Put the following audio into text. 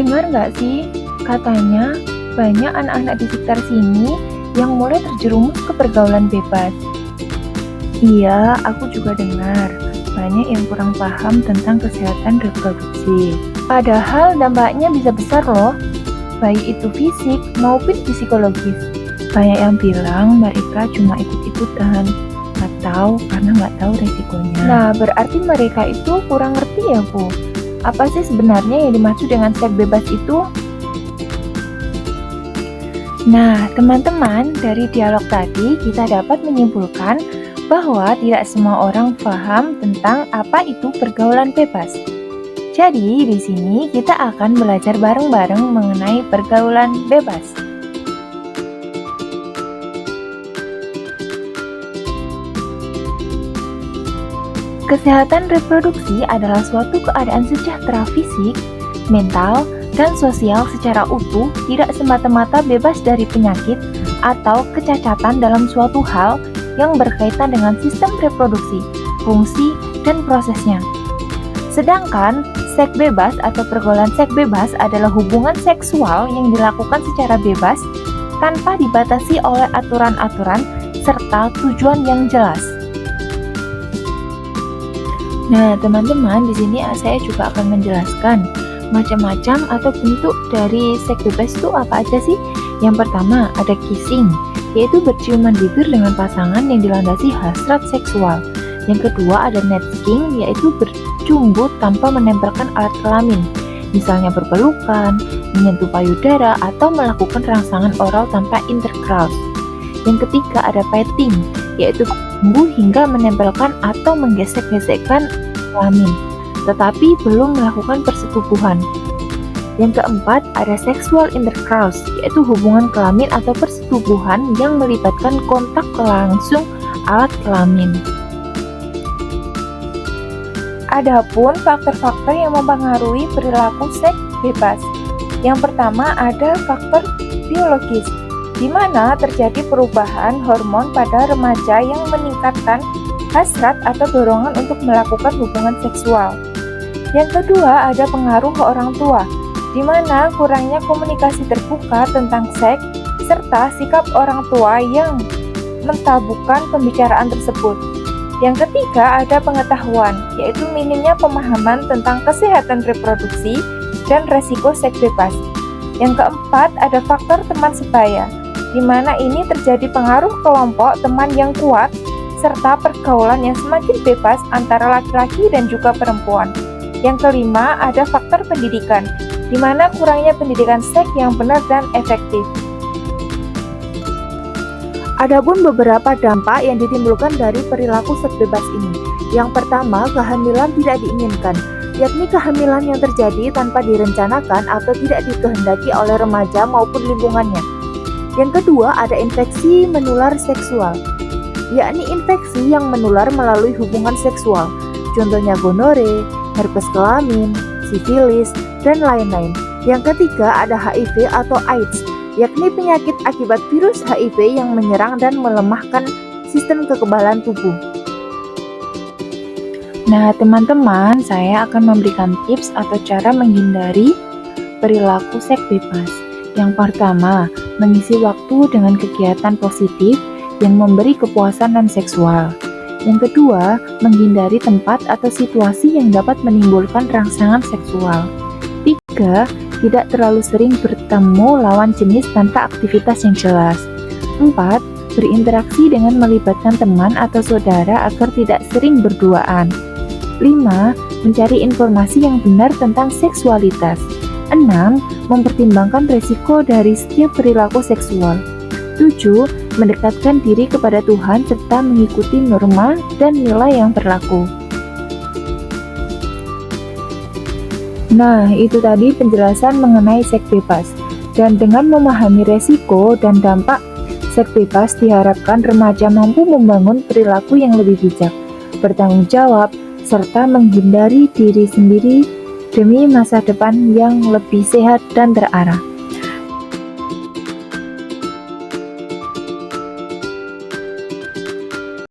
dengar nggak sih? Katanya banyak anak-anak di sekitar sini yang mulai terjerumus ke pergaulan bebas. Iya, aku juga dengar. Banyak yang kurang paham tentang kesehatan reproduksi. Padahal dampaknya bisa besar loh, baik itu fisik maupun psikologis. Banyak yang bilang mereka cuma ikut-ikutan atau karena nggak tahu resikonya. Nah, berarti mereka itu kurang ngerti ya, Bu. Apa sih sebenarnya yang dimaksud dengan seks bebas itu? Nah, teman-teman, dari dialog tadi kita dapat menyimpulkan bahwa tidak semua orang paham tentang apa itu pergaulan bebas. Jadi, di sini kita akan belajar bareng-bareng mengenai pergaulan bebas. Kesehatan reproduksi adalah suatu keadaan sejahtera fisik, mental, dan sosial secara utuh, tidak semata-mata bebas dari penyakit atau kecacatan dalam suatu hal yang berkaitan dengan sistem reproduksi, fungsi, dan prosesnya. Sedangkan, seks bebas atau pergaulan seks bebas adalah hubungan seksual yang dilakukan secara bebas tanpa dibatasi oleh aturan-aturan serta tujuan yang jelas. Nah, teman-teman, di sini saya juga akan menjelaskan macam-macam atau bentuk dari seks bebas itu apa aja sih? Yang pertama, ada kissing, yaitu berciuman bibir dengan pasangan yang dilandasi hasrat seksual. Yang kedua, ada nesting, yaitu bercumbu tanpa menempelkan alat kelamin, misalnya berpelukan, menyentuh payudara, atau melakukan rangsangan oral tanpa intercourse. Yang ketiga, ada petting, yaitu tumbuh hingga menempelkan atau menggesek-gesekkan kelamin, tetapi belum melakukan persetubuhan. Yang keempat, ada sexual intercourse, yaitu hubungan kelamin atau persetubuhan yang melibatkan kontak langsung alat kelamin. Adapun faktor-faktor yang mempengaruhi perilaku seks bebas. Yang pertama, ada faktor biologis, di mana terjadi perubahan hormon pada remaja yang meningkatkan hasrat atau dorongan untuk melakukan hubungan seksual. Yang kedua, ada pengaruh orang tua, di mana kurangnya komunikasi terbuka tentang seks serta sikap orang tua yang mentabukan pembicaraan tersebut. Yang ketiga, ada pengetahuan, yaitu minimnya pemahaman tentang kesehatan reproduksi dan resiko seks bebas. Yang keempat, ada faktor teman sebaya, di mana ini terjadi pengaruh kelompok teman yang kuat serta pergaulan yang semakin bebas antara laki-laki dan juga perempuan. Yang kelima, ada faktor pendidikan, di mana kurangnya pendidikan seks yang benar dan efektif. Adapun beberapa dampak yang ditimbulkan dari perilaku seks bebas ini. Yang pertama, kehamilan tidak diinginkan, yakni kehamilan yang terjadi tanpa direncanakan atau tidak dikehendaki oleh remaja maupun lingkungannya. Yang kedua, ada infeksi menular seksual, yakni infeksi yang menular melalui hubungan seksual, contohnya gonore, herpes kelamin, sifilis, dan lain-lain. Yang ketiga, ada HIV atau AIDS, yakni penyakit akibat virus HIV yang menyerang dan melemahkan sistem kekebalan tubuh. Nah, teman-teman, saya akan memberikan tips atau cara menghindari perilaku seks bebas. Yang pertama, mengisi waktu dengan kegiatan positif yang memberi kepuasan non-seksual. Yang kedua, menghindari tempat atau situasi yang dapat menimbulkan rangsangan seksual. Tiga, tidak terlalu sering bertemu lawan jenis tanpa aktivitas yang jelas. 4. Berinteraksi dengan melibatkan teman atau saudara agar tidak sering berduaan. 5. Mencari informasi yang benar tentang seksualitas. 6. Mempertimbangkan risiko dari setiap perilaku seksual. 7. Mendekatkan diri kepada Tuhan serta mengikuti norma dan nilai yang berlaku. Nah, itu tadi penjelasan mengenai seks bebas. Dan dengan memahami resiko dan dampak seks bebas, diharapkan remaja mampu membangun perilaku yang lebih bijak, bertanggung jawab, serta menghindari diri sendiri demi masa depan yang lebih sehat dan terarah.